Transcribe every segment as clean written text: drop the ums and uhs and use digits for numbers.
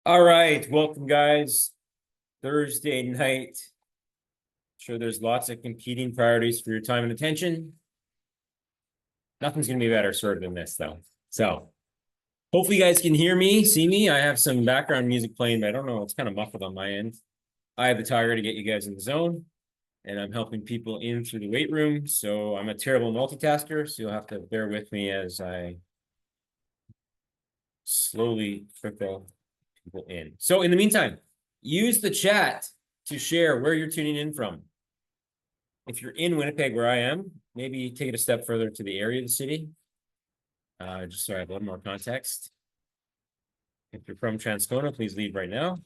All right, welcome guys. Thursday night. Sure, there's lots of competing priorities for your time and attention. Nothing's gonna be better sorted than this, though. So hopefully you guys can hear me, see me. I have some background music playing, but I don't know. It's kind of muffled on my end. I have the tiger to get you guys in the zone, and I'm helping people in through the weight room. So I'm a terrible multitasker, so you'll have to bear with me as I slowly trickle people in. So in the meantime, use the chat to share where you're tuning in from. If you're in Winnipeg, where I am, maybe take it a step further to the area of the city. Just so I have a little more context. If you're from Transcona, please leave right now.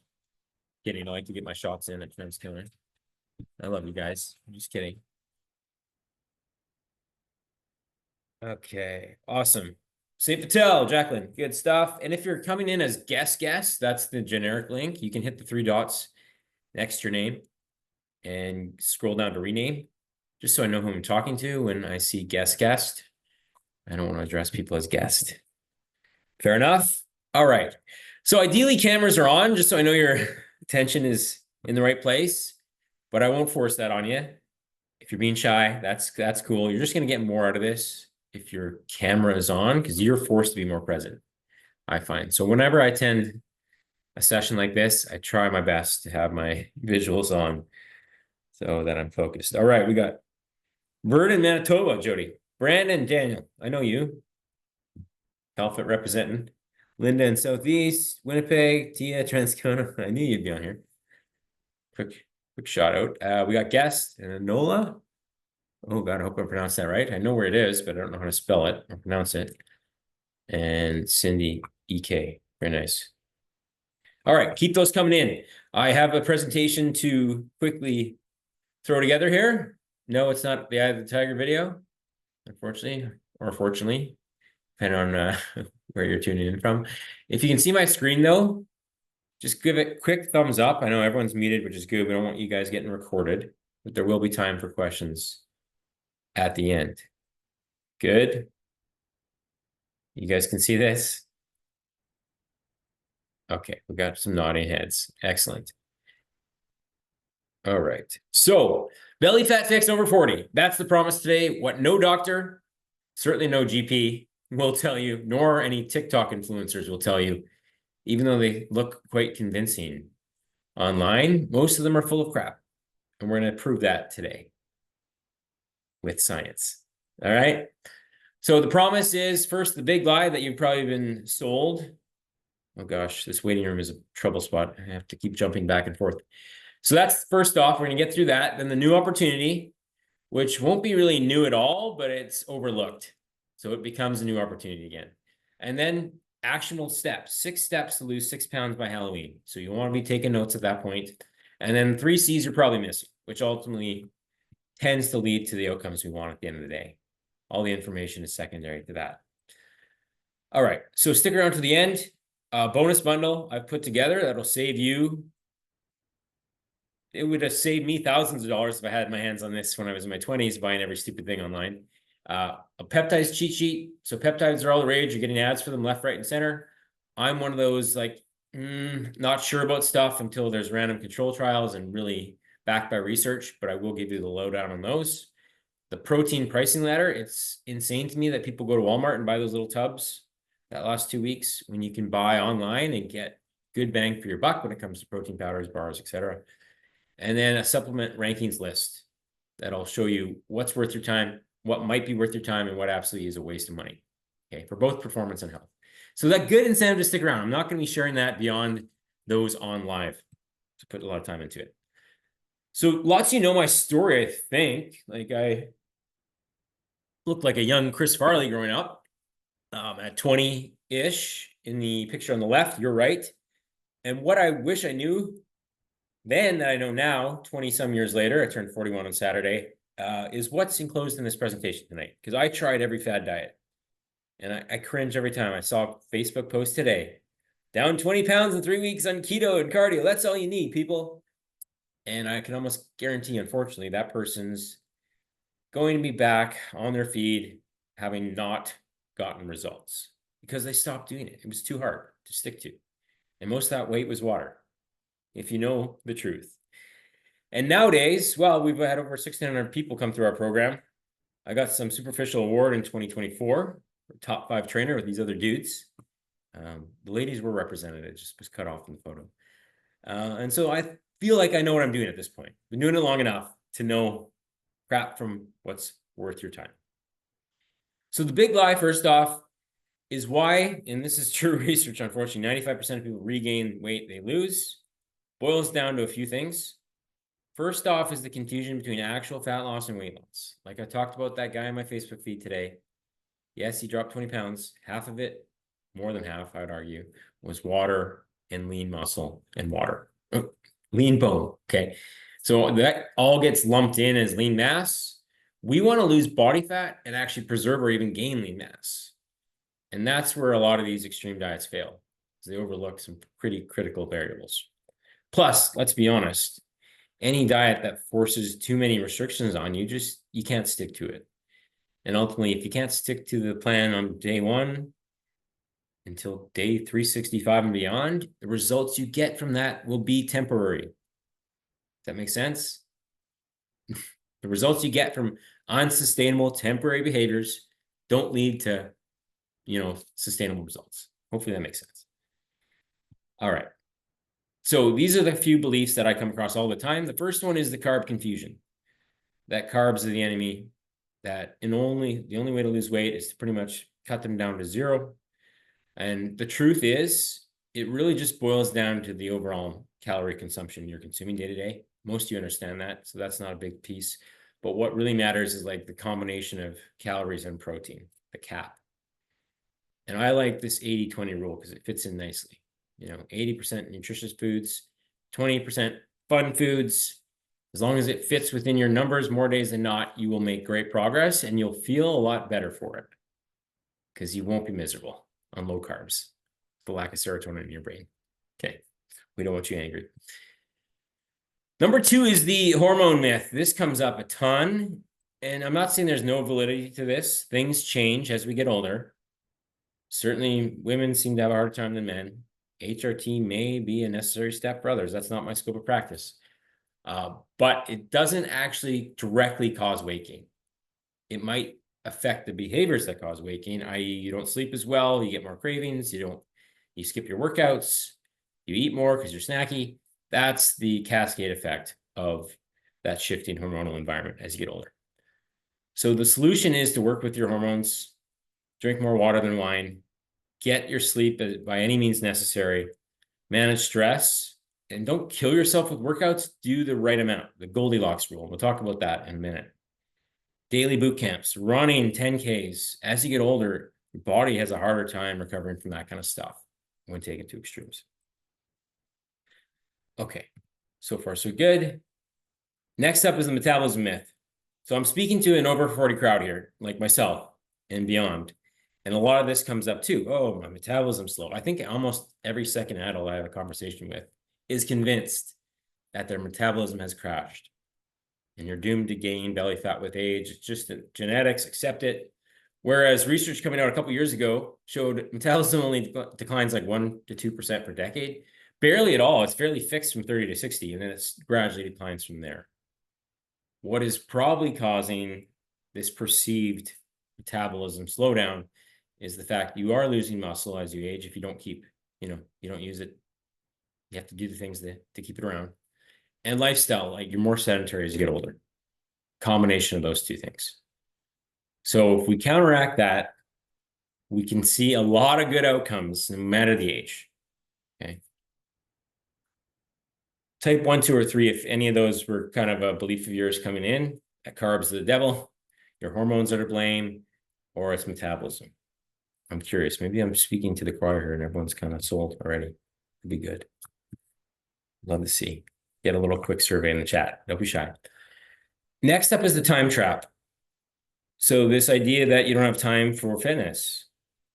Kidding, I like to get my shots in at Transcona. I love you guys. I'm just kidding. Okay, awesome. Safe Patel, Jacqueline, good stuff. And if you're coming in as guest, that's the generic link. You can hit the three dots next to your name and scroll down to rename, just so I know who I'm talking to when I see guest. I don't want to address people as guest. Fair enough. All right. So ideally cameras are on, just so I know your attention is in the right place, but I won't force that on you. If you're being shy, that's cool. You're just going to get more out of this if your camera is on, because you're forced to be more present, I find. So whenever I attend a session like this, I try my best to have my visuals on so that I'm focused. All right, we got Bird in Manitoba, Jody. Brandon, Daniel, I know you. Alpha representing. Linda in Southeast, Winnipeg, Tia, Transcona. I knew you'd be on here. Quick shout out. We got guest and Nola. Oh God, I hope I pronounced that right. I know where it is, but I don't know how to spell it or pronounce it. And Cindy EK. Very nice. All right, keep those coming in. I have a presentation to quickly throw together here. No, it's not the Eye of the Tiger video, unfortunately, or fortunately, depending on where you're tuning in from. If you can see my screen though, just give it a quick thumbs up. I know everyone's muted, which is good. We don't want you guys getting recorded, but there will be time for questions at the end. Good. You guys can see this? Okay, we got some nodding heads. Excellent. All right. So belly fat fix over 40. That's the promise today. What no doctor, certainly no GP will tell you, nor any TikTok influencers will tell you, even though they look quite convincing online, most of them are full of crap. And we're going to prove that today with science. All right. So the promise is first, the big lie that you've probably been sold. Oh gosh, this waiting room is a trouble spot. I have to keep jumping back and forth. So that's first off, we're going to get through that. Then the new opportunity, which won't be really new at all, but it's overlooked. So it becomes a new opportunity again. And then actionable steps, 6 steps to lose 6 pounds by Halloween. So you want to be taking notes at that point. And then 3 C's you're probably missing, which ultimately tends to lead to the outcomes we want at the end of the day. All the information is secondary to that. All right, so stick around to the end. Bonus bundle I've put together that'll save you. It would have saved me thousands of dollars if I had my hands on this when I was in my 20s, buying every stupid thing online. A peptides cheat sheet. So peptides are all the rage. You're getting ads for them left, right, and center. I'm one of those like, not sure about stuff until there's random control trials and really backed by research, but I will give you the lowdown on those. The protein pricing ladder, it's insane to me that people go to Walmart and buy those little tubs that last 2 weeks when you can buy online and get good bang for your buck when it comes to protein powders, bars, etc. And then a supplement rankings list that'll show you what's worth your time, what might be worth your time, and what absolutely is a waste of money, okay, for both performance and health. So that good incentive to stick around. I'm not going to be sharing that beyond those on live to put a lot of time into it. So lots of you know my story, I think. Like I looked like a young Chris Farley growing up at 20-ish in the picture on the left. You're right. And what I wish I knew then that I know now, 20 some years later, I turned 41 on Saturday, is what's enclosed in this presentation tonight. Because I tried every fad diet. And I cringe every time I saw a Facebook post today. Down 20 pounds in 3 weeks on keto and cardio. That's all you need, people. And I can almost guarantee, unfortunately, that person's going to be back on their feed having not gotten results because they stopped doing it. It was too hard to stick to. And most of that weight was water, if you know the truth. And nowadays, well, we've had over 1,600 people come through our program. I got some superficial award in 2024, top 5 trainer with these other dudes. The ladies were represented. It just was cut off in the photo. And so I feel like I know what I'm doing at this point. Been doing it long enough to know crap from what's worth your time. So the big lie, first off, is why, and this is true research, unfortunately, 95% of people regain weight they lose. Boils down to a few things. First off is the confusion between actual fat loss and weight loss. Like I talked about that guy on my Facebook feed today. Yes, he dropped 20 pounds. Half of it, more than half, I would argue, was water and lean muscle and water. Lean bone, okay? So that all gets lumped in as lean mass. We want to lose body fat and actually preserve or even gain lean mass. And that's where a lot of these extreme diets fail, because they overlook some pretty critical variables. Plus, let's be honest, any diet that forces too many restrictions on you, you can't stick to it. And ultimately, if you can't stick to the plan on day 1 until day 365 and beyond, the results you get from that will be temporary. Does that make sense? The results you get from unsustainable temporary behaviors don't lead to, sustainable results. Hopefully that makes sense. All right. So these are the few beliefs that I come across all the time. The first one is the carb confusion. That carbs are the enemy, that the only way to lose weight is to pretty much cut them down to 0. And the truth is, it really just boils down to the overall calorie consumption you're consuming day to day. Most of you understand that, so that's not a big piece. But what really matters is like the combination of calories and protein, the cap. And I like this 80-20 rule because it fits in nicely. 80% nutritious foods, 20% fun foods. As long as it fits within your numbers, more days than not, you will make great progress and you'll feel a lot better for it because you won't be miserable on low carbs, the lack of serotonin in your brain. Okay, we don't want you angry. Number 2 is the hormone myth. This comes up a ton, and I'm not saying there's no validity to this. Things change as we get older. Certainly, women seem to have a harder time than men. HRT may be a necessary step for others. That's not my scope of practice. But it doesn't actually directly cause weight gain. It might affect the behaviors that cause weight gain, i.e. you don't sleep as well, you get more cravings, you skip your workouts, you eat more because you're snacky. That's the cascade effect of that shifting hormonal environment as you get older. So the solution is to work with your hormones, drink more water than wine, get your sleep by any means necessary, manage stress, and don't kill yourself with workouts. Do the right amount, the Goldilocks rule. We'll talk about that in a minute. Daily boot camps, running 10Ks. As you get older, your body has a harder time recovering from that kind of stuff when taken to extremes. Okay, so far so good. Next up is the metabolism myth. So I'm speaking to an over 40 crowd here, like myself and beyond. And a lot of this comes up too. Oh, my metabolism's slow. I think almost every second adult I have a conversation with is convinced that their metabolism has crashed. And you're doomed to gain belly fat with age. It's just genetics, accept it. Whereas research coming out a couple years ago showed metabolism only declines like 1 to 2% per decade. Barely at all. It's fairly fixed from 30 to 60, and then it gradually declines from there. What is probably causing this perceived metabolism slowdown is the fact you are losing muscle as you age. If you don't keep, you don't use it, you have to do the things to keep it around. And lifestyle, like you're more sedentary as you get older. Combination of those two things. So if we counteract that, we can see a lot of good outcomes no matter the age. Okay. Type 1, 2, or 3, if any of those were kind of a belief of yours coming in, that carbs are the devil, your hormones are to blame, or it's metabolism. I'm curious. Maybe I'm speaking to the choir here and everyone's kind of sold already. It'd be good. Love to see. Get a little quick survey in the chat. Don't be shy. Next up is the time trap. So this idea that you don't have time for fitness.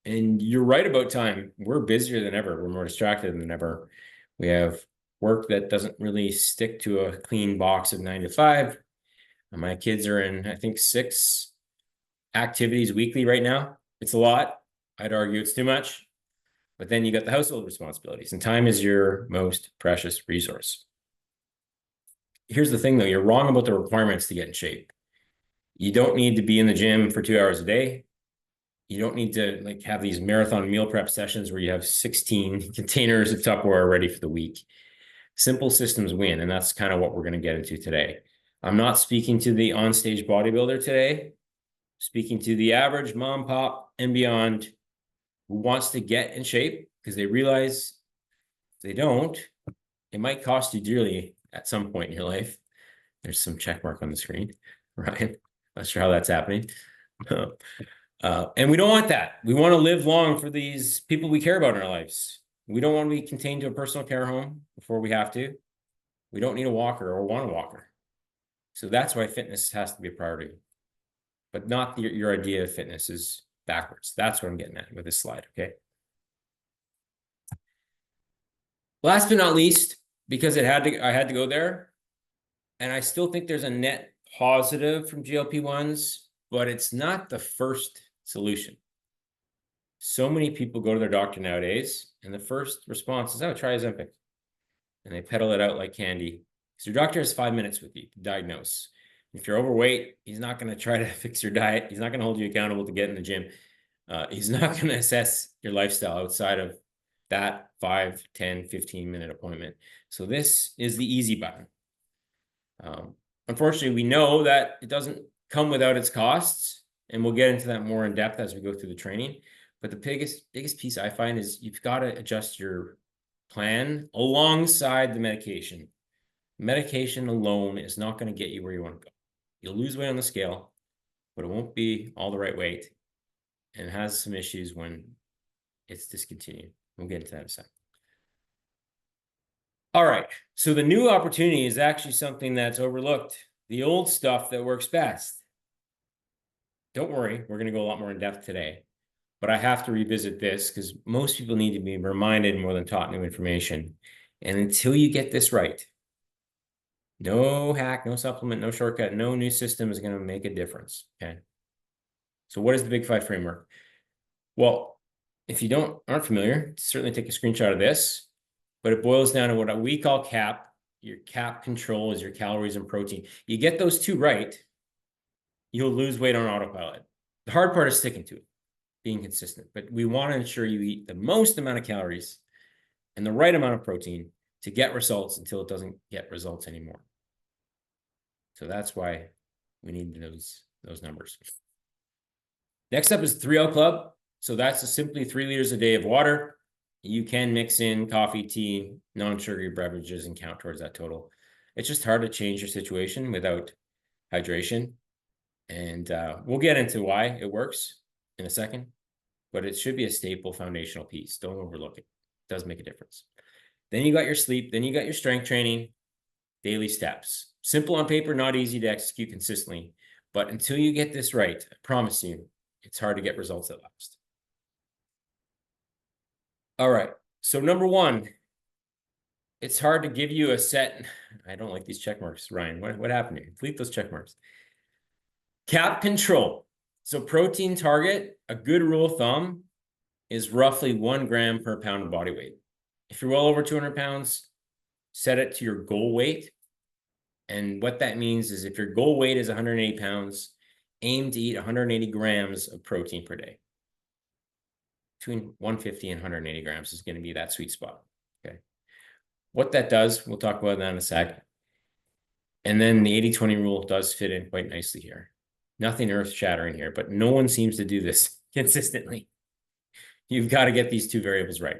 And you're right about time. We're busier than ever. We're more distracted than ever. We have work that doesn't really stick to a clean box of 9 to 5. My kids are in, I think, 6 activities weekly right now. It's a lot. I'd argue it's too much. But then you got the household responsibilities, and time is your most precious resource. Here's the thing, though. You're wrong about the requirements to get in shape. You don't need to be in the gym for 2 hours a day. You don't need to like have these marathon meal prep sessions where you have 16 containers of Tupperware ready for the week. Simple systems win, and that's kind of what we're going to get into today. I'm not speaking to the on-stage bodybuilder today. Speaking to the average mom, pop, and beyond who wants to get in shape because they realize if they don't, it might cost you dearly at some point in your life. There's some check mark on the screen, right? Not sure how that's happening. And we don't want that. We want to live long for these people we care about in our lives. We don't want to be contained to a personal care home before we have to. We don't need a walker or want a walker. So that's why fitness has to be a priority. But not your idea of fitness is backwards. That's what I'm getting at with this slide, okay? Last but not least, because I had to go there, and I still think there's a net positive from GLP-1s, but it's not the first solution. So many people go to their doctor nowadays, and the first response is, oh, try Ozempic. And they peddle it out like candy. Because your doctor has 5 minutes with you to diagnose. If you're overweight, he's not going to try to fix your diet. He's not going to hold you accountable to get in the gym. He's not going to assess your lifestyle outside of that 5, 10, 15-minute appointment. So this is the easy button. Unfortunately, we know that it doesn't come without its costs, and we'll get into that more in depth as we go through the training. But the biggest piece I find is you've got to adjust your plan alongside the medication. Medication alone is not going to get you where you want to go. You'll lose weight on the scale, but it won't be all the right weight, and it has some issues when it's discontinued. We'll get into that in a second. All right, so the new opportunity is actually something that's overlooked. The old stuff that works best. Don't worry, we're going to go a lot more in depth today, but I have to revisit this because most people need to be reminded more than taught new information. And until you get this right, no hack, no supplement, no shortcut, no new system is going to make a difference, okay? So what is the Big Five framework? Well, if you aren't familiar, certainly take a screenshot of this, but it boils down to what we call CAP. Your CAP control is your calories and protein. You get those two right, you'll lose weight on autopilot. The hard part is sticking to it, being consistent, but we want to ensure you eat the most amount of calories and the right amount of protein to get results until it doesn't get results anymore. So that's why we need those numbers. Next up is 3L Club. So that's simply 3 liters a day of water. You can mix in coffee, tea, non-sugary beverages and count towards that total. It's just hard to change your situation without hydration. And we'll get into why it works in a second, but it should be a staple foundational piece. Don't overlook it. It does make a difference. Then you got your sleep. Then you got your strength training, daily steps. Simple on paper, not easy to execute consistently. But until you get this right, I promise you, it's hard to get results that last. All right. So number one, it's hard to give you a set. I don't like these check marks, Ryan. What happened here? Delete those check marks. CAP control. So protein target, a good rule of thumb is roughly 1 gram per pound of body weight. If you're well over 200 pounds, set it to your goal weight. And what that means is if your goal weight is 180 pounds, aim to eat 180 grams of protein per day. Between 150 and 180 grams is going to be that sweet spot. Okay. What that does, we'll talk about that in a sec. And then the 80-20 rule does fit in quite nicely here. Nothing earth-shattering here, but no one seems to do this consistently. You've got to get these two variables right.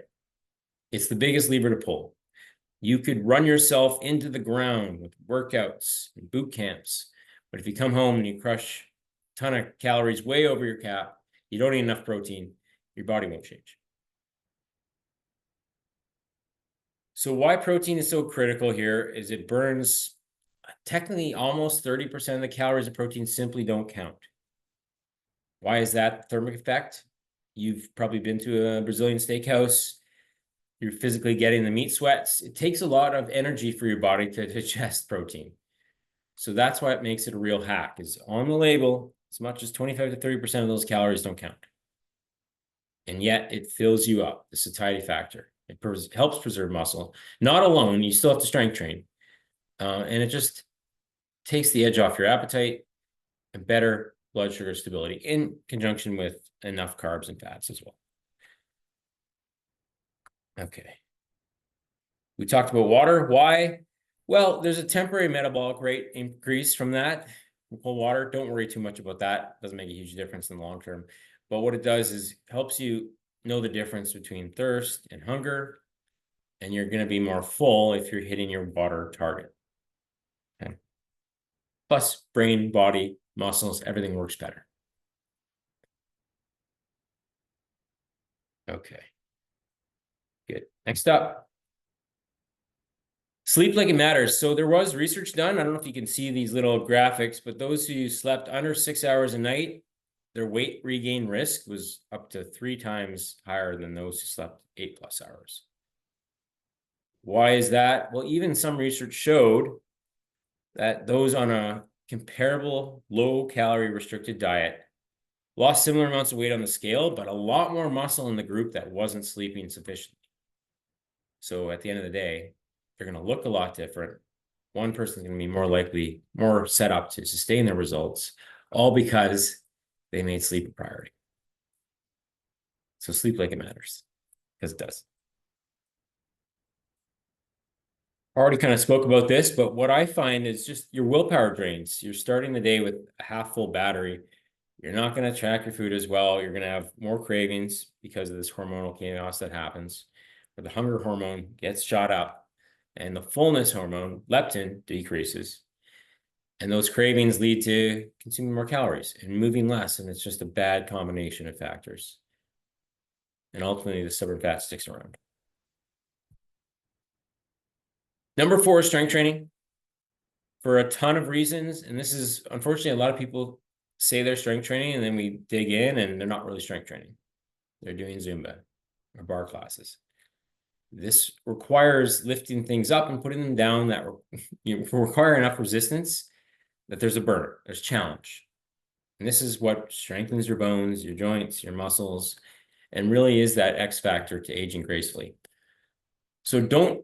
It's the biggest lever to pull. You could run yourself into the ground with workouts and boot camps, but if you come home and you crush a ton of calories way over your cap, you don't eat enough protein, your body won't change. So why protein is so critical here is it burns technically almost 30% of the calories of protein simply don't count. Why is that thermic effect? You've probably been to a Brazilian steakhouse. You're physically getting the meat sweats. It takes a lot of energy for your body to digest protein. So that's why it makes it a real hack, is on the label, as much as 25 to 30% of those calories don't count. and yet it fills you up, the satiety factor. It helps preserve muscle. Not alone, you still have to strength train. And it just takes the edge off your appetite and better blood sugar stability in conjunction with enough carbs and fats as well. Okay. We talked about water. Why? Well, there's a temporary metabolic rate increase from that. Cold water, don't worry too much about that. Doesn't make a huge difference in the long term. But what it does is helps you know the difference between thirst and hunger, and you're going to be more full if you're hitting your water target. Okay. Plus, brain, body, muscles, everything works better. Okay. Good. Next up. Sleep like it matters. So there was research done. I don't know if you can see these little graphics, but those who slept under 6 hours a night, their weight regain risk was up to 3 times higher than those who slept 8+ hours. Why is that? Well, even some research showed that those on a comparable low-calorie restricted diet lost similar amounts of weight on the scale, but a lot more muscle in the group that wasn't sleeping sufficiently. So at the end of the day, they're going to look a lot different. One person's going to be more likely, more set up to sustain their results, all because they made sleep a priority. So sleep like it matters, because it does. Already kind of spoke about this, but what I find is just your willpower drains. You're starting the day with a half full battery. You're not going to track your food as well. You're going to have more cravings because of this hormonal chaos that happens, where the hunger hormone gets shot up and the fullness hormone, leptin, decreases. And those cravings lead to consuming more calories and moving less. And it's just a bad combination of factors. And ultimately, the stubborn fat sticks around. Number 4 is strength training for a ton of reasons. And this is, unfortunately, a lot of people say they're strength training and then we dig in and they're not really strength training. They're doing Zumba or bar classes. This requires lifting things up and putting them down that require enough resistance that there's a burn, there's challenge. And this is what strengthens your bones, your joints, your muscles, and really is that X factor to aging gracefully. So don't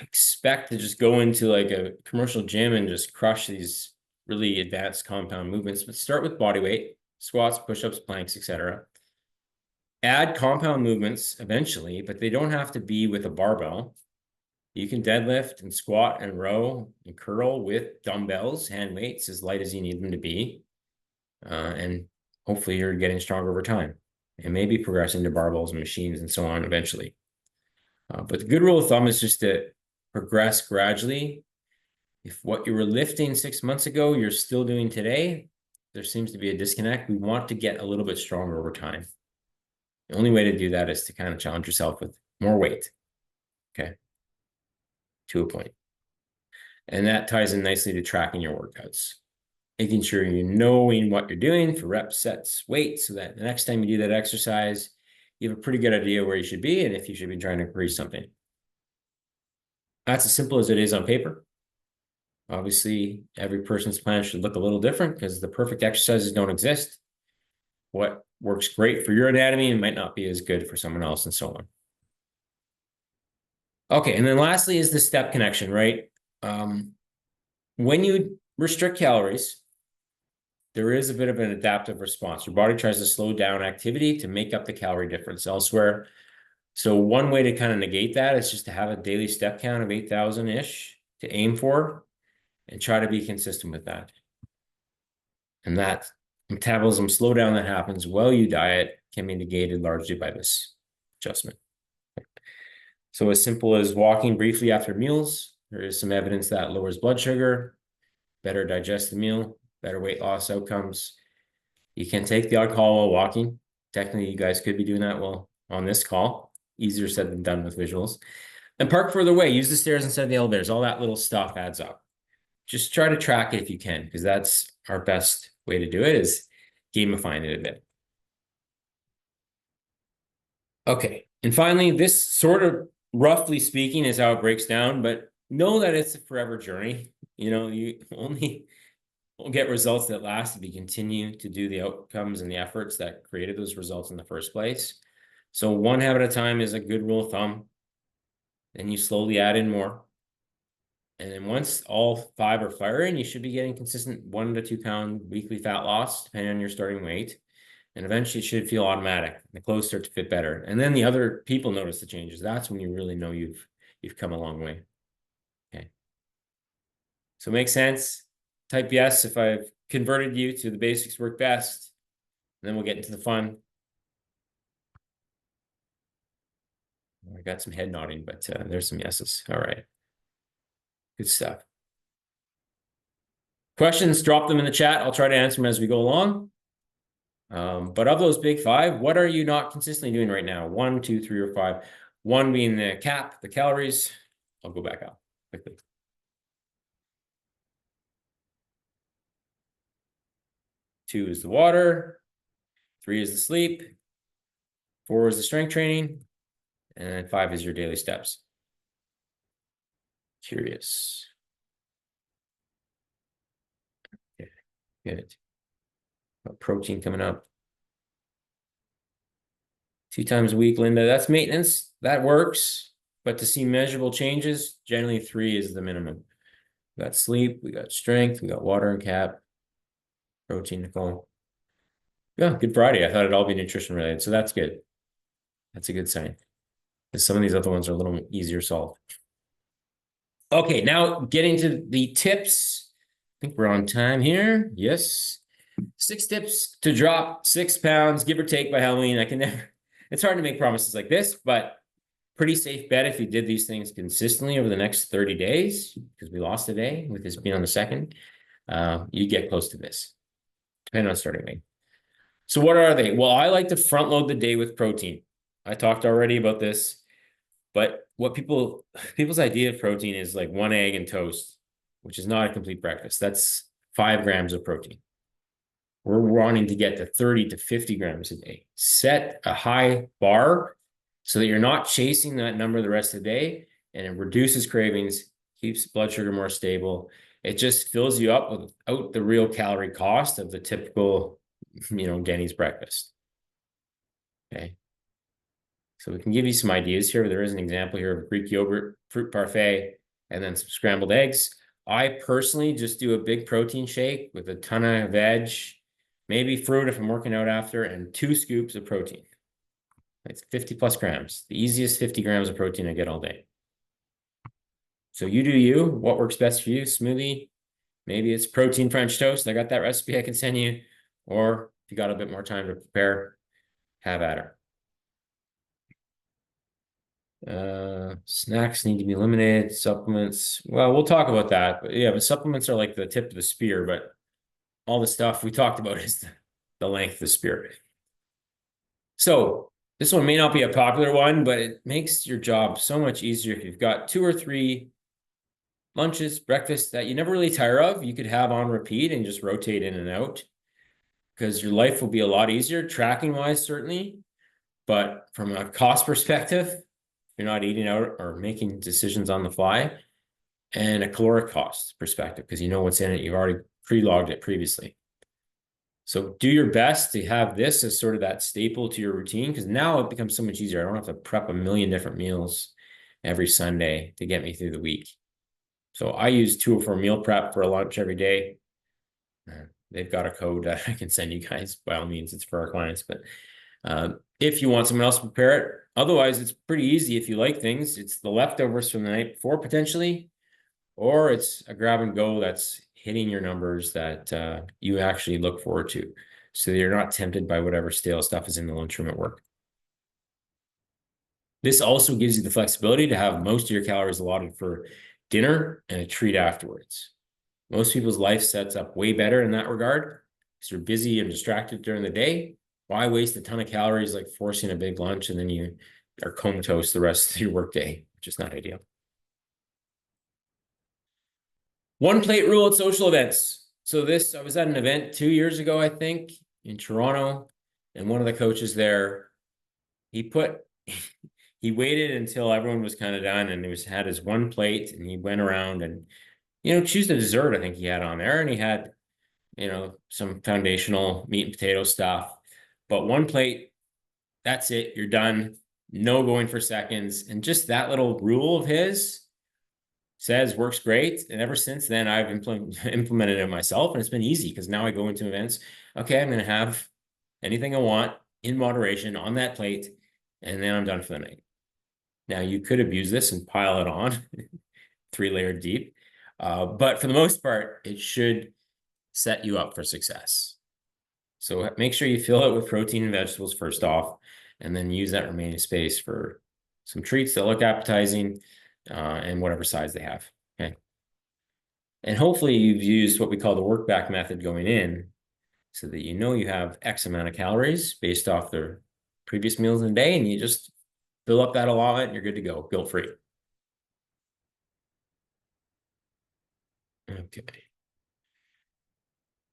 expect to just go into like a commercial gym and just crush these really advanced compound movements, but start with body weight, squats, push-ups, planks, etc. Add compound movements eventually, but they don't have to be with a barbell. You can deadlift and squat and row and curl with dumbbells, hand weights, as light as you need them to be. And hopefully you're getting stronger over time and maybe progressing to barbells and machines and so on eventually. But the good rule of thumb is just to progress gradually. If what you were lifting 6 months ago, you're still doing today, there seems to be a disconnect. We want to get a little bit stronger over time. The only way to do that is to kind of challenge yourself with more weight, okay, to a point. And that ties in nicely to tracking your workouts, making sure you're knowing what you're doing for reps, sets, weight, so that the next time you do that exercise, you have a pretty good idea where you should be and if you should be trying to increase something. That's as simple as it is on paper. Obviously, every person's plan should look a little different because the perfect exercises don't exist. What works great for your anatomy might not be as good for someone else, and so on. Okay, and then lastly is the step connection, right? When you restrict calories, there is a bit of an adaptive response. Your body tries to slow down activity to make up the calorie difference elsewhere. So one way to kind of negate that is just to have a daily step count of 8,000-ish to aim for and try to be consistent with that. And that metabolism slowdown that happens while you diet can be negated largely by this adjustment. So as simple as walking briefly after meals, there is some evidence that lowers blood sugar, better digest the meal, better weight loss outcomes. You can take the odd call while walking. Technically, you guys could be doing that while on this call. Easier said than done with visuals. And park further away. Use the stairs instead of the elevators. All that little stuff adds up. Just try to track it if you can, because that's our best way to do it, is gamifying it a bit. Okay, and finally, this sort of roughly speaking is how it breaks down, but know that it's a forever journey. You know, you only will get results that last if you continue to do the outcomes and the efforts that created those results in the first place. So one habit at a time is a good rule of thumb. Then you slowly add in more. And then once all 5 are firing, you should be getting consistent 1 to 2 pound weekly fat loss, depending on your starting weight. And eventually it should feel automatic. The clothes start to fit better. And then the other people notice the changes. That's when you really know you've come a long way. Okay. So make sense? Type yes if I've converted you to the basics work best. And then we'll get into the fun. I got some head nodding, but there's some yeses. All right. Good stuff. Questions, drop them in the chat. I'll try to answer them as we go along. But of those big 5, what are you not consistently doing right now? 1, 2, 3, or 5. 1 being the cap, the calories. I'll go back up quickly. 2 is the water. 3 is the sleep. 4 is the strength training. And 5 is your daily steps. Curious. Okay, good. Protein coming up. 2 times a week, Linda. That's maintenance. That works. But to see measurable changes, generally 3 is the minimum. We got sleep, we got strength, we got water and cap. Protein, Nicole. Yeah, good Friday. I thought it'd all be nutrition related. So that's good. That's a good sign. Because some of these other ones are a little easier solved. Okay, now getting to the tips. I think we're on time here. Yes. 6 tips to drop 6 pounds, give or take, by Halloween. I can never, it's hard to make promises like this, but pretty safe bet if you did these things consistently over the next 30 days, because we lost a day with this being on the 2nd, you get close to this, depending on starting weight. So what are they? Well, I like to front load the day with protein. I talked already about this, but what people's idea of protein is like 1 egg and toast, which is not a complete breakfast. That's 5 grams of protein. We're wanting to get to 30 to 50 grams a day. Set a high bar so that you're not chasing that number the rest of the day, and it reduces cravings, keeps blood sugar more stable. It just fills you up without the real calorie cost of the typical, Denny's breakfast. Okay. So we can give you some ideas here. There is an example here of Greek yogurt, fruit parfait, and then some scrambled eggs. I personally just do a big protein shake with a ton of veg, maybe fruit if I'm working out after, and 2 scoops of protein. It's 50 plus grams, the easiest 50 grams of protein I get all day. So you do you, what works best for you? Smoothie, maybe it's protein French toast. I got that recipe I can send you. Or if you got a bit more time to prepare, have at her. Snacks need to be eliminated. Supplements, well, we'll talk about that. But yeah, but supplements are like the tip of the spear, but all the stuff we talked about is the length of the spear. So this one may not be a popular one, but it makes your job so much easier if you've got 2 or 3 lunches, breakfasts that you never really tire of. You could have on repeat and just rotate in and out, because your life will be a lot easier, tracking wise, certainly. But from a cost perspective, you're not eating out or making decisions on the fly, and a caloric cost perspective, because you know what's in it. You've already pre-logged it previously. So do your best to have this as sort of that staple to your routine, because now it becomes so much easier. I don't have to prep a million different meals every Sunday to get me through the week. So I use 204 meal prep for a lunch every day. They've got a code that I can send you guys. By all means, it's for our clients. But if you want someone else to prepare it, otherwise it's pretty easy. If you like things, it's the leftovers from the night before potentially, or it's a grab and go that's hitting your numbers that you actually look forward to, so that you're not tempted by whatever stale stuff is in the lunchroom at work. This also gives you the flexibility to have most of your calories allotted for dinner and a treat afterwards. Most people's life sets up way better in that regard, because you're busy and distracted during the day. Why waste a ton of calories like forcing a big lunch and then you are comatose the rest of your workday, which is not ideal. 1 plate rule at social events. So I was at an event 2 years ago, I think, in Toronto, and one of the coaches there, he waited until everyone was kind of done, and he had his 1 plate, and he went around and, choose the dessert I think he had on there, and he had, some foundational meat and potato stuff, but 1 plate That's it. You're done. No going for seconds. And just that little rule of his says works great. And ever since then, I've implemented it myself, and it's been easy because now I go into events. Okay, I'm going to have anything I want in moderation on that plate, and then I'm done for the night. Now, you could abuse this and pile it on 3-layer deep. But for the most part, it should set you up for success. So make sure you fill it with protein and vegetables first off, and then use that remaining space for some treats that look appetizing, and whatever size they have. Okay. And hopefully you've used what we call the work back method going in, so that you know you have X amount of calories based off their previous meals in the day, and you just fill up that allotment and you're good to go, guilt-free. Okay.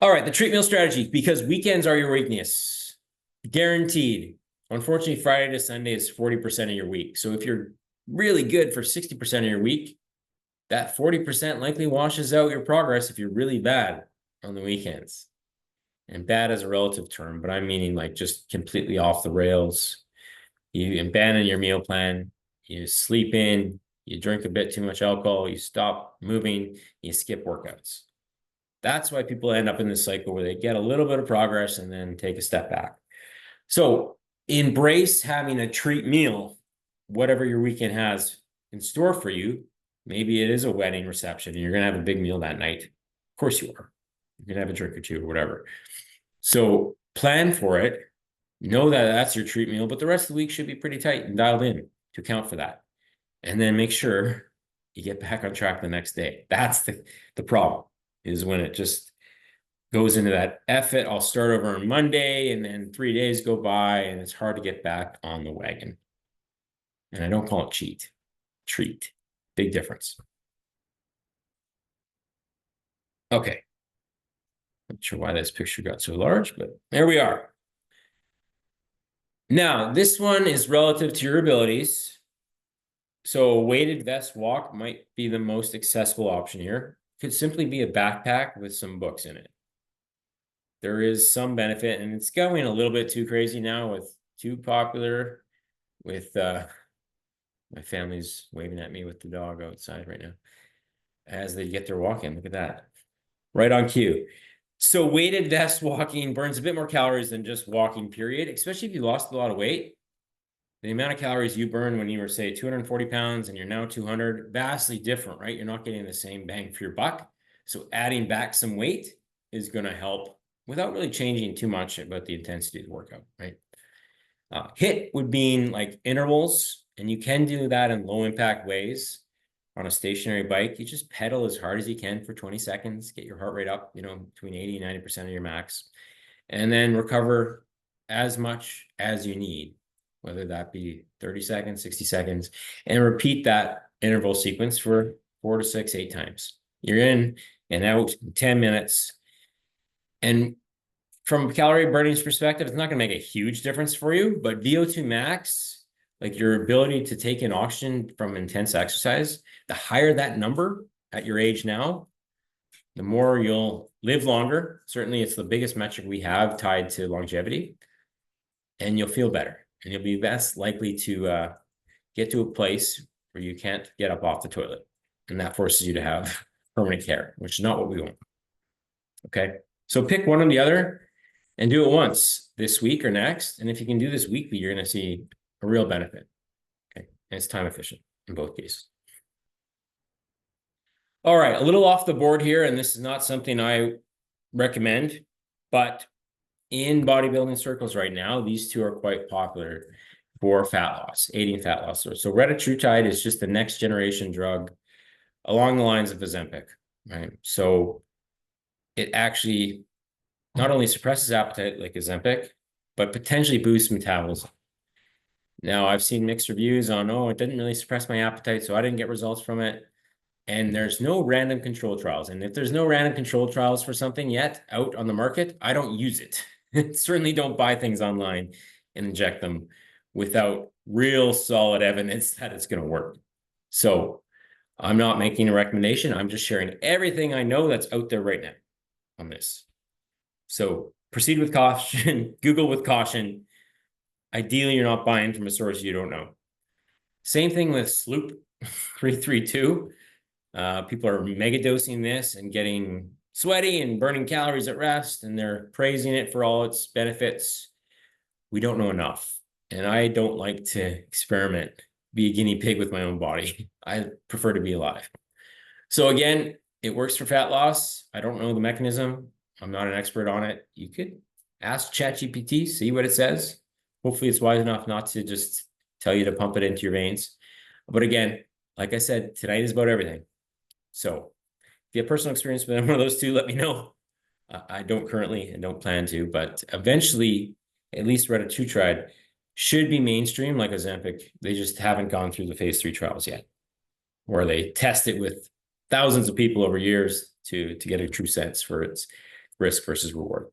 All right, the treat meal strategy, because weekends are your weakness. Guaranteed. Unfortunately, Friday to Sunday is 40% of your week. So if you're really good for 60% of your week, that 40% likely washes out your progress if you're really bad on the weekends. And bad is a relative term, but I'm meaning like just completely off the rails. You abandon your meal plan, you sleep in, you drink a bit too much alcohol, you stop moving, you skip workouts. That's why people end up in this cycle where they get a little bit of progress and then take a step back. So embrace having a treat meal, whatever your weekend has in store for you. Maybe it is a wedding reception and you're going to have a big meal that night. Of course you are. You're going to have a drink or two or whatever. So plan for it. Know that that's your treat meal, but the rest of the week should be pretty tight and dialed in to account for that. And then make sure you get back on track the next day. That's the problem, is when it just goes into that F it, I'll start over on Monday, and then 3 days go by and it's hard to get back on the wagon. And I don't call it cheat, treat. Big difference. Okay. Not sure why this picture got so large, but there we are. Now, this one is relative to your abilities. So a weighted vest walk might be the most accessible option here. Could simply be a backpack with some books in it. There is some benefit, and it's going a little bit too crazy now with too popular with my family's waving at me with the dog outside right now as they get their walk in. Look at that. Right on cue. So weighted vest walking burns a bit more calories than just walking, period, especially if you lost a lot of weight. The amount of calories you burn when you were, say, 240 pounds and you're now 200, vastly different, right? You're not getting the same bang for your buck. So adding back some weight is going to help without really changing too much about the intensity of the workout, right? HIIT would mean like intervals, and you can do that in low impact ways. On a stationary bike, you just pedal as hard as you can for 20 seconds, get your heart rate up, between 80 and 90% of your max, and then recover as much as you need, whether that be 30 seconds, 60 seconds, and repeat that interval sequence for 4 to 6, 8 times. You're in and out in 10 minutes. And from a calorie burning perspective, it's not going to make a huge difference for you, but VO2 max, like your ability to take in oxygen from intense exercise, the higher that number at your age now, the more you'll live longer. Certainly, it's the biggest metric we have tied to longevity, and you'll feel better, and you'll be less likely to get to a place where you can't get up off the toilet, and that forces you to have permanent care, which is not what we want. Okay, so pick one or the other and do it once this week or next. And if you can do this weekly, you're going to see a real benefit. Okay. And it's time efficient in both cases. All right. A little off the board here, and this is not something I recommend, but in bodybuilding circles right now, these two are quite popular for fat loss, aiding fat loss. So Retatrutide is just the next generation drug along the lines of Ozempic, right? So it actually not only suppresses appetite like Ozempic, but potentially boosts metabolism. Now, I've seen mixed reviews on, oh, it didn't really suppress my appetite, so I didn't get results from it. And there's no random control trials. And if there's no random control trials for something yet out on the market, I don't use it. Certainly don't buy things online and inject them without real solid evidence that it's going to work. So I'm not making a recommendation. I'm just sharing everything I know that's out there right now on this. So proceed with caution, Google with caution. Ideally, you're not buying from a source you don't know. Same thing with Sloop 332. People are mega dosing this and getting sweaty and burning calories at rest, and they're praising it for all its benefits. We don't know enough. And I don't like to experiment, be a guinea pig with my own body. I prefer to be alive. So again, it works for fat loss. I don't know the mechanism. I'm not an expert on it. You could ask ChatGPT, see what it says. Hopefully it's wise enough not to just tell you to pump it into your veins. But again, like I said, tonight is about everything. So if you have personal experience with one of those two, let me know. I don't currently and don't plan to, but eventually, at least Retatrutide should be mainstream like Ozempic. They just haven't gone through the phase 3 trials yet, where they test it with thousands of people over years to get a true sense for its risk versus reward.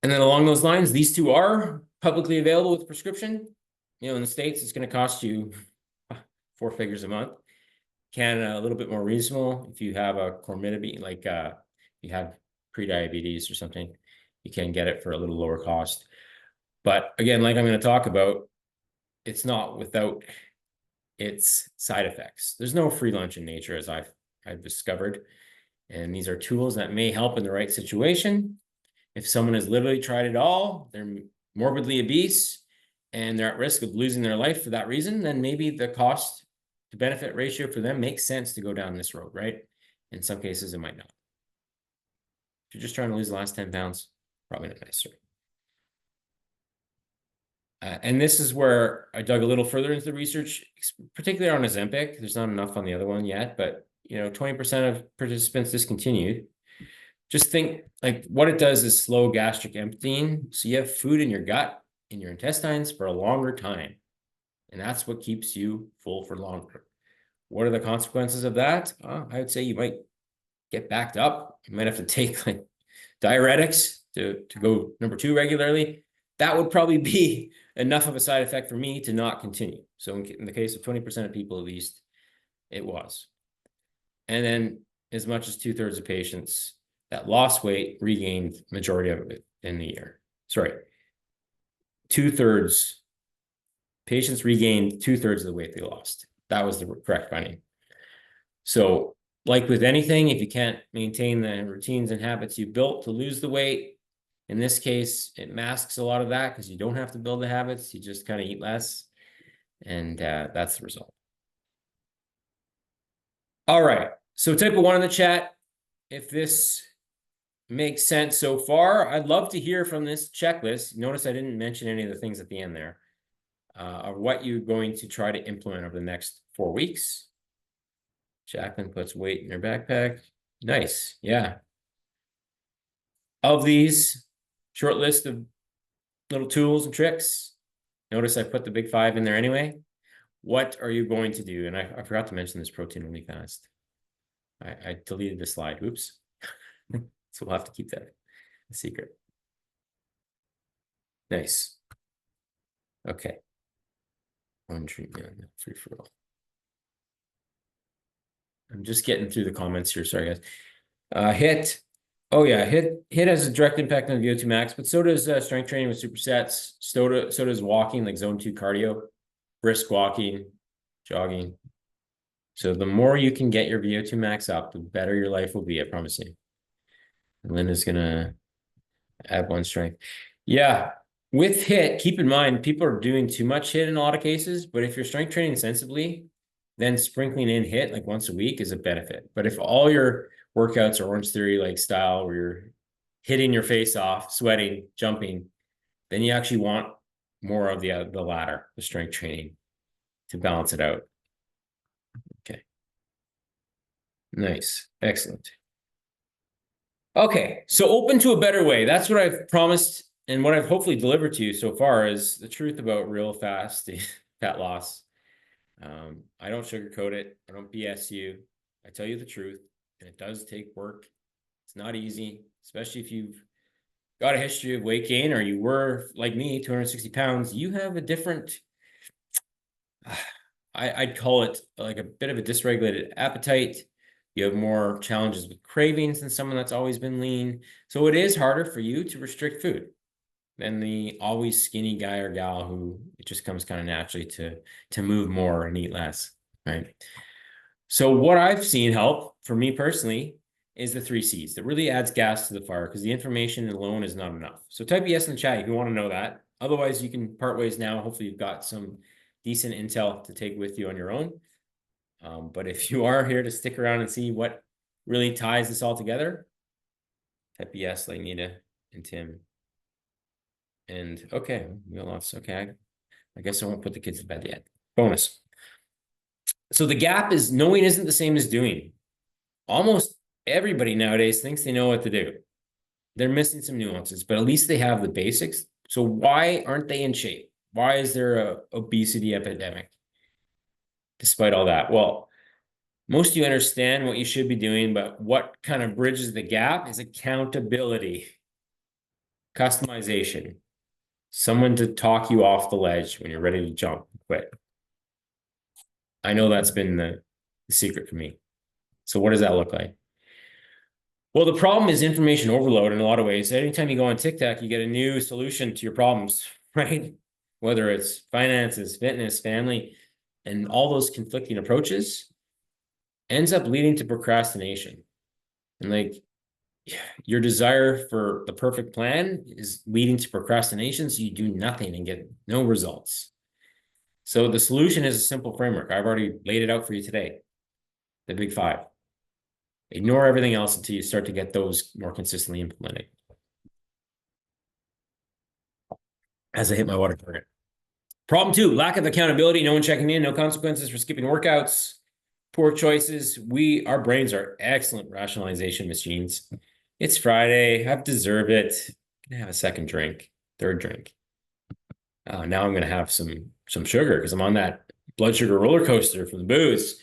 And then along those lines, these two are publicly available with prescription. You know, in the States, it's going to cost you 4 figures a month. Canada, a little bit more reasonable. If you have a comorbidity, like you have prediabetes or something, you can get it for a little lower cost. But again, like I'm going to talk about, it's not without its side effects. There's no free lunch in nature, as I've discovered. And these are tools that may help in the right situation. If someone has literally tried it all, they're morbidly obese, and they're at risk of losing their life for that reason, then maybe the cost to benefit ratio for them makes sense to go down this road, right? In some cases, it might not. If you're just trying to lose the last 10 pounds, probably not necessary. And this is where I dug a little further into the research, particularly on Ozempic. There's not enough on the other one yet, but 20% of participants discontinued. Just think, like, what it does is slow gastric emptying. So you have food in your gut, in your intestines for a longer time. And that's what keeps you full for longer. What are the consequences of that? I would say you might get backed up. You might have to take like diuretics to go number 2 regularly. That would probably be enough of a side effect for me to not continue. So in the case of 20% of people, at least, it was. And then as much as 2/3 of patients that lost weight regained majority of it in the year. Sorry, 2/3 patients regained 2/3 of the weight they lost. That was the correct finding. So like with anything, if you can't maintain the routines and habits you built to lose the weight, in this case, it masks a lot of that because you don't have to build the habits. You just kind of eat less. And that's the result. All right. So type a 1 in the chat if this makes sense so far. I'd love to hear from this checklist. Notice I didn't mention any of the things at the end there. Of what you're going to try to implement over the next 4 weeks. Jacqueline puts weight in her backpack. Nice. Yeah. Of these, short list of little tools and tricks. Notice I put the big 5 in there anyway. What are you going to do? And I forgot to mention this protein really fast. I deleted the slide. Oops. So we'll have to keep that a secret. Nice. Okay. 1 treatment, 3 for all. I'm just getting through the comments here. Sorry, guys. HIT. Oh, yeah. HIT has a direct impact on VO2 max, but so does strength training with supersets. So does walking, like zone 2 cardio, brisk walking, jogging. So the more you can get your VO2 max up, the better your life will be, I promise you. And Linda's going to add 1 strength. Yeah. With HIT, keep in mind, people are doing too much HIT in a lot of cases, but if you're strength training sensibly, then sprinkling in HIT like once a week is a benefit. But if all your workouts are Orange Theory like style, where you're hitting your face off, sweating, jumping, then you actually want more of the latter, the strength training, to balance it out. Okay. Nice. Excellent. Okay. So open to a better way. That's what I've promised and what I've hopefully delivered to you so far is the truth about real fast fat loss. I don't sugarcoat it. I don't BS you. I tell you the truth, and it does take work. It's not easy, especially if you've got a history of weight gain or you were, like me, 260 pounds. You have a different, I'd call it like a bit of a dysregulated appetite. You have more challenges with cravings than someone that's always been lean. So it is harder for you to restrict food. than the always skinny guy or gal who it just comes kind of naturally to move more and eat less, right? So what I've seen help for me personally is the 3 C's. That really adds gas to the fire because the information alone is not enough. So type yes in the chat if you want to know that. Otherwise, you can part ways now. Hopefully, you've got some decent intel to take with you on your own. But if you are here to stick around and see what really ties this all together, type yes like Nita and Tim. And okay, we lost. Okay, I guess I won't put the kids to bed yet. Bonus. So the gap is knowing isn't the same as doing. Almost everybody nowadays thinks they know what to do. They're missing some nuances, but at least they have the basics. So why aren't they in shape? Why is there a obesity epidemic? Despite all that, well, most of you understand what you should be doing, but what kind of bridges the gap is accountability, customization, someone to talk you off the ledge when you're ready to jump and quit. I know that's been the secret for me. So what does that look like? Well, the problem is information overload in a lot of ways. Anytime you go on TikTok, you get a new solution to your problems, right? Whether it's finances, fitness, family, and all those conflicting approaches ends up leading to procrastination. And like your desire for the perfect plan is leading to procrastination, so you do nothing and get no results. So the solution is a simple framework. I've already laid it out for you today. The big 5. Ignore everything else until you start to get those more consistently implemented. As I hit my water target. Problem 2, lack of accountability, no one checking in, no consequences for skipping workouts, poor choices. Our brains are excellent rationalization machines. It's Friday, I deserve it. I'm gonna have a second drink, third drink. Now I'm gonna have some sugar because I'm on that blood sugar roller coaster from the booze.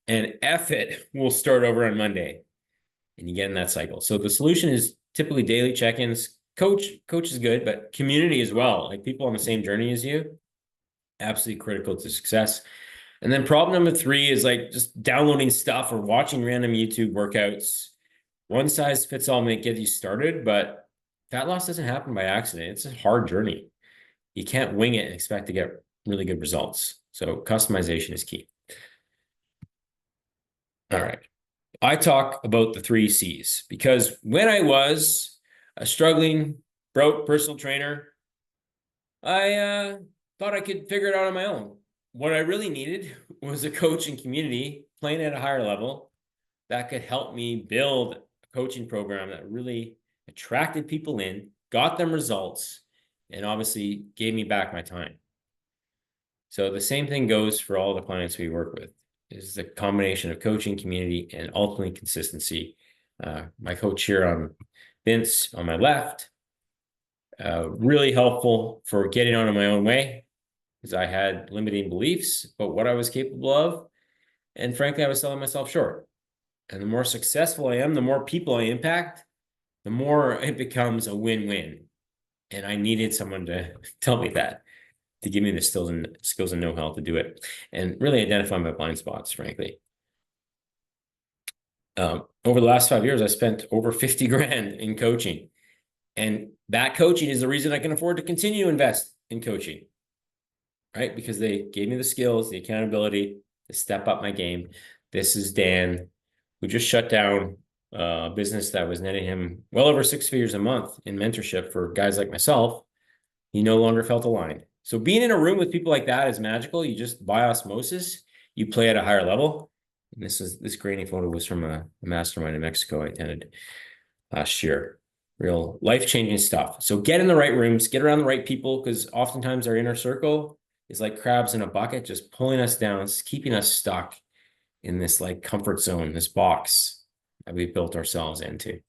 And F it, we'll start over on Monday. And you get in that cycle. So the solution is typically daily check-ins. Coach is good, but community as well. Like people on the same journey as you, absolutely critical to success. And then problem number 3 is like just downloading stuff or watching random YouTube workouts. One size fits all may get you started, but fat loss doesn't happen by accident. It's a hard journey. You can't wing it and expect to get really good results. So customization is key. All right. I talk about the 3 C's because when I was a struggling, broke personal trainer, I thought I could figure it out on my own. What I really needed was a coach and community playing at a higher level that could help me build a coaching program that really attracted people in, got them results, and obviously gave me back my time. So the same thing goes for all the clients we work with. Is the combination of coaching, community, and ultimately consistency. My coach here on Vince on my left, really helpful for getting out of my own way because I had limiting beliefs about what I was capable of. And frankly, I was selling myself short. And the more successful I am, the more people I impact, the more it becomes a win-win. And I needed someone to tell me that, to give me the skills and know-how to do it, and really identify my blind spots, frankly. Over the last 5 years, I spent over 50 grand in coaching. And that coaching is the reason I can afford to continue to invest in coaching, right? Because they gave me the skills, the accountability to step up my game. This is Dan, who just shut down a business that was netting him well over 6 figures a month in mentorship for guys like myself. He no longer felt aligned. So being in a room with people like that is magical. You just, by osmosis, you play at a higher level. And this grainy photo was from a mastermind in Mexico I attended last year. Real life-changing stuff. So get in the right rooms, get around the right people, because oftentimes our inner circle is like crabs in a bucket, just pulling us down, keeping us stuck in this like comfort zone, this box that we've built ourselves into.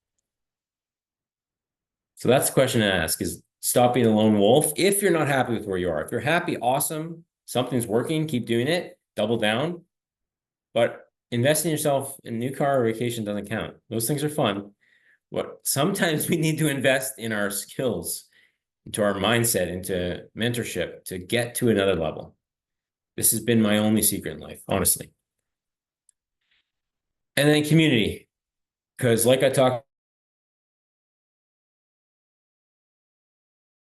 So that's the question to ask, is stop being a lone wolf. If you're not happy with where you are, if you're happy, awesome, something's working, keep doing it, double down. But investing in yourself in a new car or vacation doesn't count. Those things are fun. What sometimes we need to invest in our skills, into our mindset, into mentorship to get to another level. This has been my only secret in life, honestly. And then community, because like I talked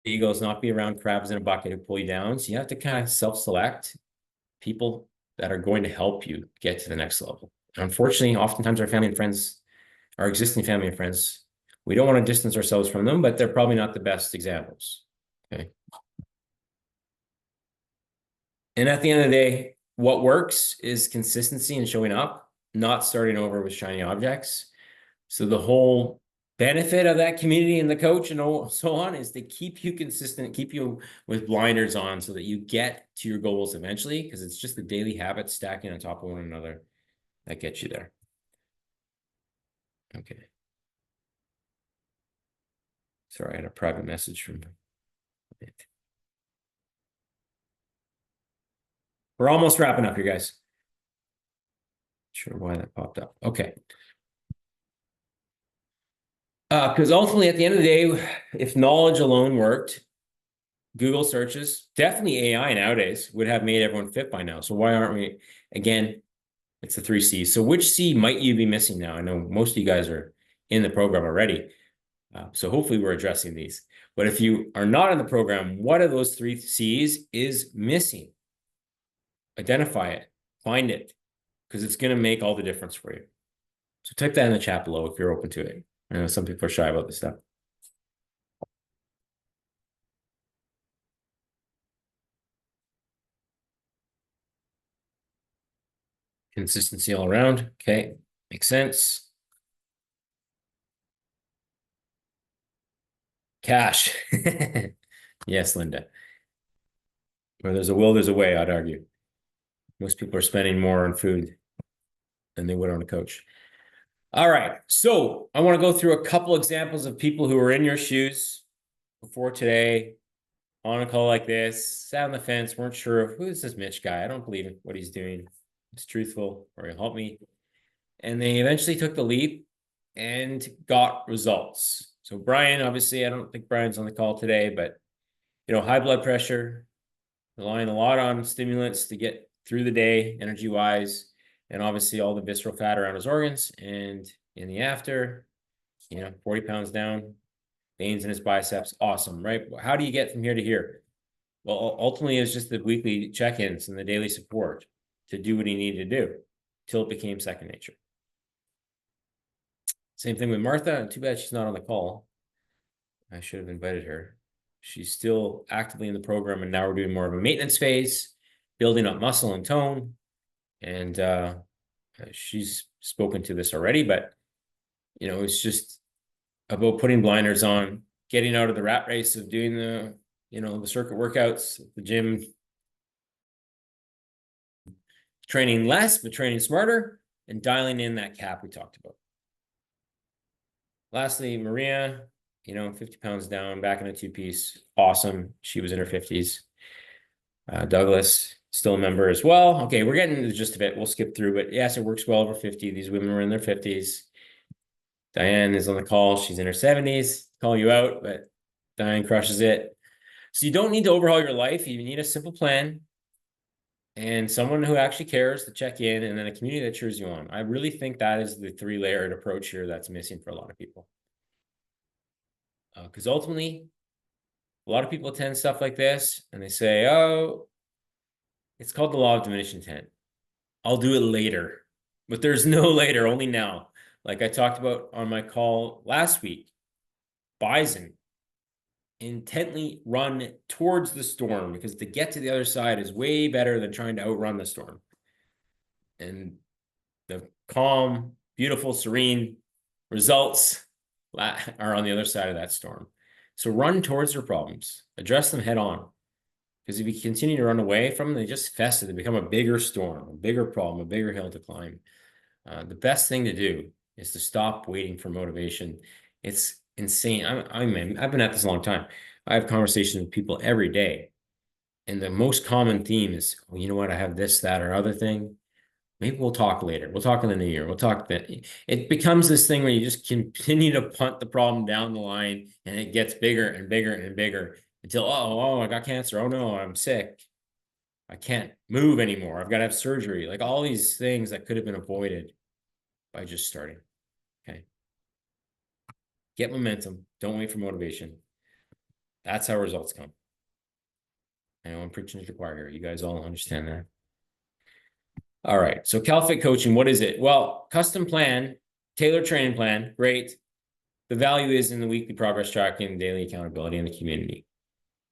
ego is not be around crabs in a bucket who pull you down. So you have to kind of self-select people that are going to help you get to the next level. And unfortunately, oftentimes our family and friends, our existing family and friends, we don't want to distance ourselves from them, but they're probably not the best examples. Okay. And at the end of the day, what works is consistency and showing up, not starting over with shiny objects. So the whole benefit of that community and the coach and so on is to keep you consistent, keep you with blinders on so that you get to your goals eventually, because it's just the daily habits stacking on top of one another that gets you there. Okay. Sorry, I had a private message from it. We're almost wrapping up here, guys. Sure why that popped up. Okay. Because ultimately, at the end of the day, if knowledge alone worked, Google searches, definitely AI nowadays would have made everyone fit by now. So why aren't we? Again, it's the 3 C's. So which C might you be missing now? I know most of you guys are in the program already. So hopefully we're addressing these. But if you are not in the program, what of those 3 C's is missing? Identify it, find it, because it's going to make all the difference for you. So type that in the chat below if you're open to it. I know some people are shy about this stuff. Consistency all around. Okay, makes sense. Cash. Yes, Linda. Where there's a will, there's a way, I'd argue. Most people are spending more on food than they would on a coach. All right, so I want to go through a couple examples of people who were in your shoes before today, on a call like this, sat on the fence, weren't sure of who is this Mitch guy? I don't believe in what he's doing. He's truthful, or he'll help me. And they eventually took the leap and got results. So Brian, obviously, I don't think Brian's on the call today, but high blood pressure, relying a lot on stimulants to get through the day, energy-wise, and obviously all the visceral fat around his organs. And in the after, 40 pounds down, veins in his biceps, awesome, right? How do you get from here to here? Well, ultimately, it was just the weekly check-ins and the daily support to do what he needed to do till it became second nature. Same thing with Martha. Too bad she's not on the call. I should have invited her. She's still actively in the program, and now we're doing more of a maintenance phase, building up muscle and tone. And she's spoken to this already, but it's just about putting blinders on, getting out of the rat race of doing the circuit workouts, the gym, training less, but training smarter, and dialing in that cap we talked about. Lastly, Maria, 50 pounds down, back in a 2-piece. Awesome. She was in her 50s. Douglas, still a member as well. Okay, we're getting the gist of it. We'll skip through, but yes, it works well over 50. These women were in their 50s. Diane is on the call. She's in her 70s. Call you out, but Diane crushes it. So you don't need to overhaul your life. You need a simple plan and someone who actually cares to check in, and then a community that cheers you on. I really think that is the 3-layered approach here that's missing for a lot of people. Because ultimately, a lot of people attend stuff like this and they say, oh, it's called the law of diminishing intent. I'll do it later, but there's no later, only now. Like I talked about on my call last week, Bison intently run towards the storm, because to get to the other side is way better than trying to outrun the storm. And the calm, beautiful, serene results are on the other side of that storm. So run towards your problems, address them head on. Because if you continue to run away from them, they just fester. They become a bigger storm, a bigger problem, a bigger hill to climb. The best thing to do is to stop waiting for motivation. It's insane. I've been at this a long time. I have conversations with people every day. And the most common theme is, well, you know what? I have this, that, or other thing. Maybe we'll talk later. We'll talk in the new year. We'll talk that. It becomes this thing where you just continue to punt the problem down the line, and it gets bigger and bigger and bigger until, oh, I got cancer. Oh no, I'm sick. I can't move anymore. I've got to have surgery. Like all these things that could have been avoided by just starting. Okay. Get momentum. Don't wait for motivation. That's how results come. I know I'm preaching to the choir here. You guys all understand that. All right. So CalFit coaching, what is it? Well, custom plan, tailored training plan, great. The value is in the weekly progress tracking, daily accountability in the community,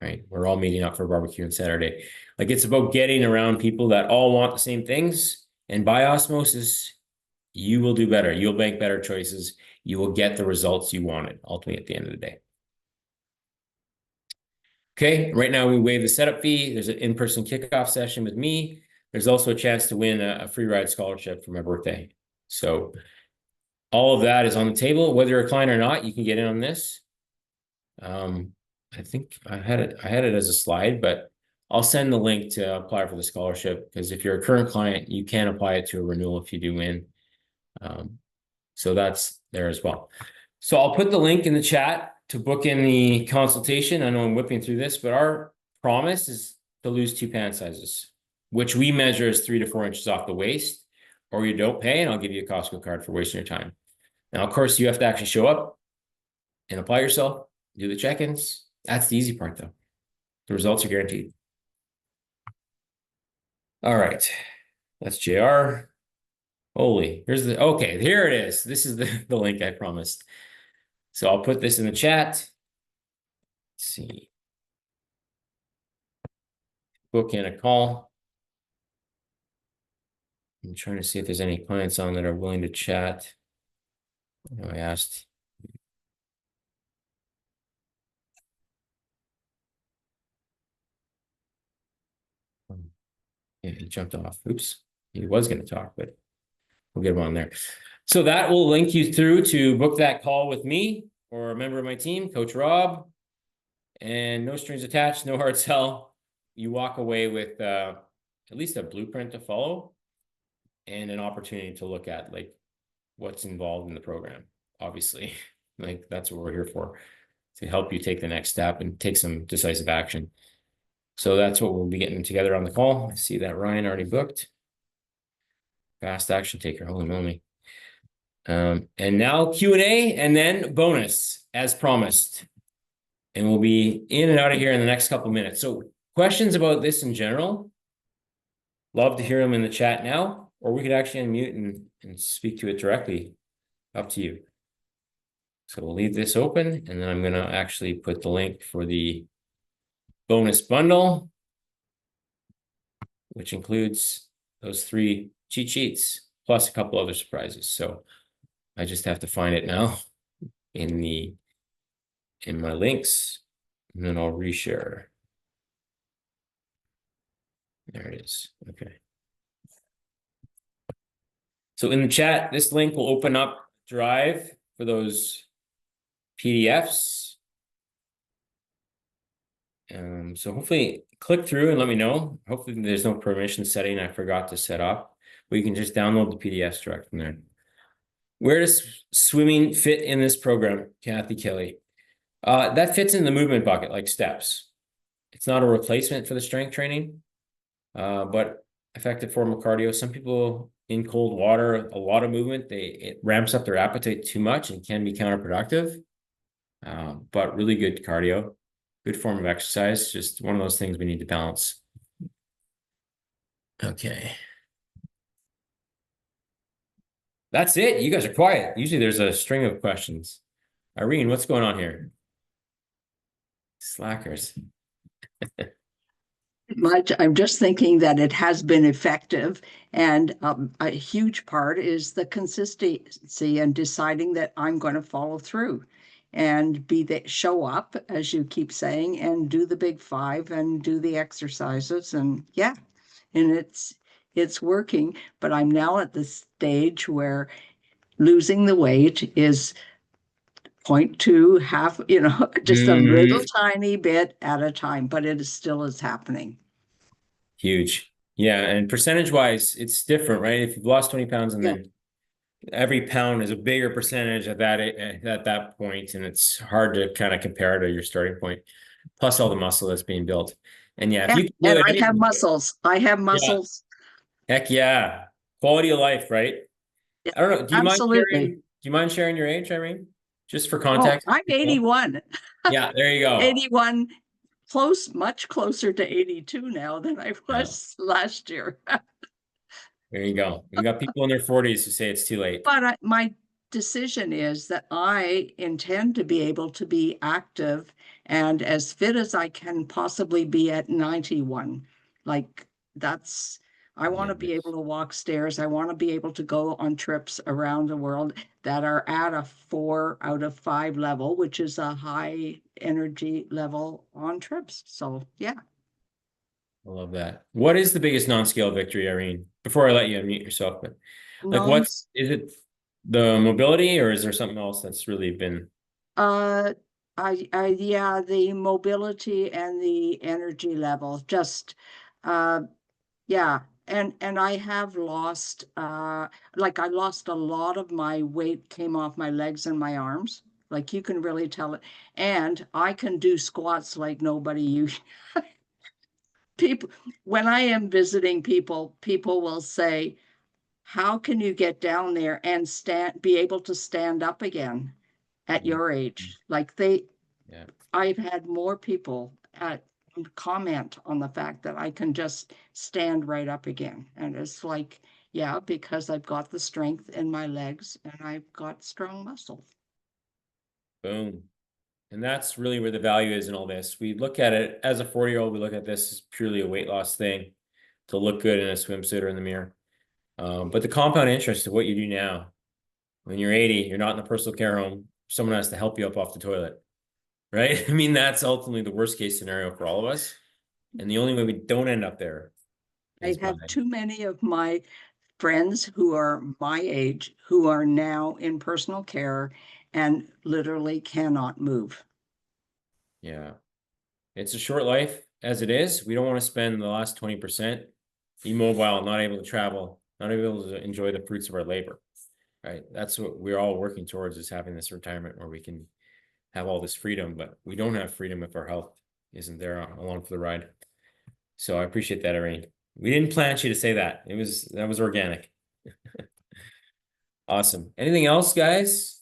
right? We're all meeting up for barbecue on Saturday. Like, it's about getting around people that all want the same things. And by osmosis, you will do better. You'll make better choices. You will get the results you wanted ultimately at the end of the day. Okay, right now we waive the setup fee. There's an in-person kickoff session with me. There's also a chance to win a free ride scholarship for my birthday. So all of that is on the table. Whether you're a client or not, you can get in on this. I think I had it as a slide, but I'll send the link to apply for the scholarship, because if you're a current client, you can apply it to a renewal if you do win. So that's there as well. So I'll put the link in the chat to book in the consultation. I know I'm whipping through this, but our promise is to lose 2 pant sizes, which we measure as 3 to 4 inches off the waist, or you don't pay and I'll give you a Costco card for wasting your time. Now, of course, you have to actually show up and apply yourself, do the check-ins. That's the easy part, though. The results are guaranteed. All right, that's JR. Holy, okay, here it is. This is the link I promised. So I'll put this in the chat. Let's see. Book in a call. I'm trying to see if there's any clients on that are willing to chat. I asked. Yeah, he jumped off. Oops. He was going to talk, but we'll get him on there. So that will link you through to book that call with me or a member of my team, Coach Rob, and no strings attached, no hard sell. You walk away with at least a blueprint to follow and an opportunity to look at like what's involved in the program. Obviously, like that's what we're here for, to help you take the next step and take some decisive action. So that's what we'll be getting together on the call. I see that Ryan already booked. Fast action taker, holy moly. And now Q&A and then bonus as promised. And we'll be in and out of here in the next couple of minutes. So questions about this in general, love to hear them in the chat now, or we could actually unmute and speak to it directly. Up to you. So we'll leave this open, and then I'm going to actually put the link for the bonus bundle, which includes those 3 cheat sheets plus a couple other surprises. So I just have to find it now in my links, and then I'll reshare. There it is. Okay. So in the chat, this link will open up Drive for those PDFs. So hopefully click through and let me know. Hopefully there's no permission setting I forgot to set up, but you can just download the PDFs direct from there. Where does swimming fit in this program, Kathy Kelly? That fits in the movement bucket, like steps. It's not a replacement for the strength training, but effective form of cardio. Some people in cold water, a lot of movement, it ramps up their appetite too much and can be counterproductive, but really good cardio. Good form of exercise, just one of those things we need to balance. Okay. That's it. You guys are quiet. Usually there's a string of questions. Irene, what's going on here? Slackers. Much. I'm just thinking that it has been effective, and a huge part is the consistency and deciding that I'm going to follow through and show up, as you keep saying, and do the big 5 and do the exercises. And yeah, and it's working. But I'm now at the stage where losing the weight is 0.2, half, just a little tiny bit at a time, but it still is happening. Huge. Yeah. And percentage wise, it's different, right? If you've lost 20 pounds and then every pound is a bigger percentage at that point, and it's hard to kind of compare to your starting point, plus all the muscle that's being built. And yeah, if you and I have muscles. I have muscles. Yeah. Heck yeah. Quality of life, right? Yeah, I don't know. Do you absolutely. mind sharing your age, Irene? Just for Oh, context. I'm 81. Yeah, there you go. 81, much closer to 82 now than I Yeah, was last year. there you go. We got people in their 40s who say it's too late. But my decision is that I intend to be able to be active and as fit as I can possibly be at 91. Like that's, I want to be able Yes. to walk stairs. I want to be able to go on trips around the world that are at a 4 out of 5 level, which is a high energy level on trips. So yeah. I love that. What is the biggest non-scale victory, Irene? Before I let you unmute yourself, but like Non is it the mobility or is there something else that's really been Uh, yeah, the mobility and the energy level, just, uh, yeah. And I have lost, like I lost a lot of my weight came off my legs and my arms. Like you can really tell it. And I can do squats like nobody you people, when I am visiting people, people will say, how can you get down there and be able to stand up again at Mhm. your age? Like Yeah. I've had more people comment on the fact that I can just stand right up again. And it's like, yeah, because I've got the strength in my legs and I've got strong muscles. Boom. And that's really where the value is in all this. We look at it as a 40-year-old, we look at this as purely a weight loss thing to look good in a swimsuit or in the mirror. But the compound interest of what you do now, when you're 80, you're not in a personal care home, someone has to help you up off the toilet, right? I mean, that's ultimately the worst case scenario for all of us. And the only way we don't end up there I is by, have too many of my friends who are my age who are now in personal care and literally cannot move. yeah. It's a short life as it is. We don't want to spend the last 20% immobile, not able to travel, not able to enjoy the fruits of our labor, right? That's what we're all working towards, is having this retirement where we can have all this freedom, but we don't have freedom if our health isn't there along for the ride. So I appreciate that, Irene. We didn't plant you to say that. That was organic. Awesome. Anything else, guys?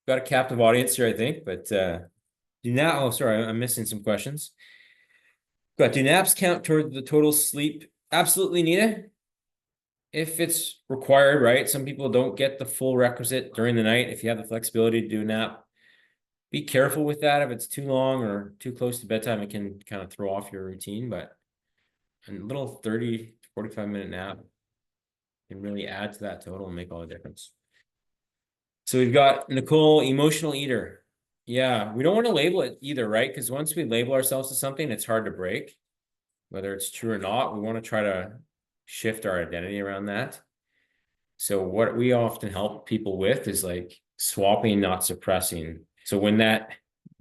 Got a captive audience here, I think, but oh, sorry, I'm missing some questions. But do naps count toward the total sleep? Absolutely, Nita. If it's required, right? Some people don't get the full requisite during the night. If you have the flexibility to do a nap, be careful with that. If it's too long or too close to bedtime, it can kind of throw off your routine. But a little 30 to 45-minute nap can really add to that total and make all the difference. So we've got Nicole, emotional eater. Yeah, we don't want to label it either, right? Because once we label ourselves to something, it's hard to break. Whether it's true or not, we want to try to shift our identity around that. So what we often help people with is like swapping, not suppressing. So when that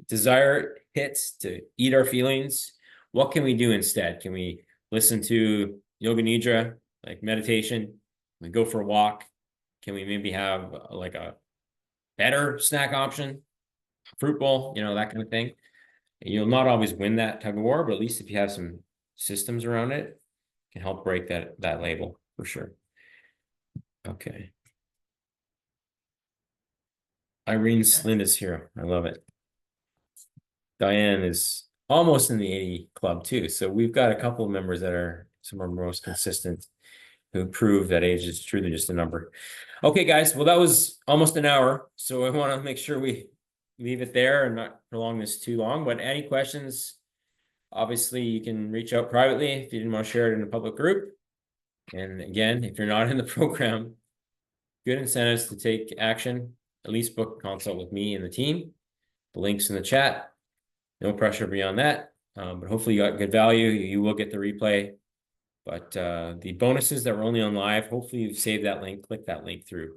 desire hits to eat our feelings, what can we do instead? Can we listen to yoga nidra, like meditation? Can we go for a walk? Can we maybe have like a better snack option, fruit bowl, that kind of thing? You'll not always win that tug of war, but at least if you have some systems around it, it can help break that label for sure. Okay. Irene Slinda's here. I love it. Diane is almost in the 80 club too. So we've got a couple of members that are some of our most consistent who prove that age is truly just a number. Okay, guys. Well, that was almost an hour. So I want to make sure we leave it there and not prolong this too long. But any questions, obviously you can reach out privately if you didn't want to share it in a public group. And again, if you're not in the program, good incentives to take action, at least book a consult with me and the team. The link's in the chat. No pressure beyond that. But hopefully you got good value. You will get the replay. But the bonuses that were only on live, hopefully you've saved that link, click that link through.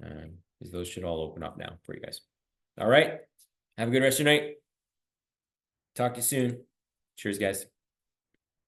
Because those should all open up now for you guys. All right. Have a good rest of your night. Talk to you soon. Cheers, guys.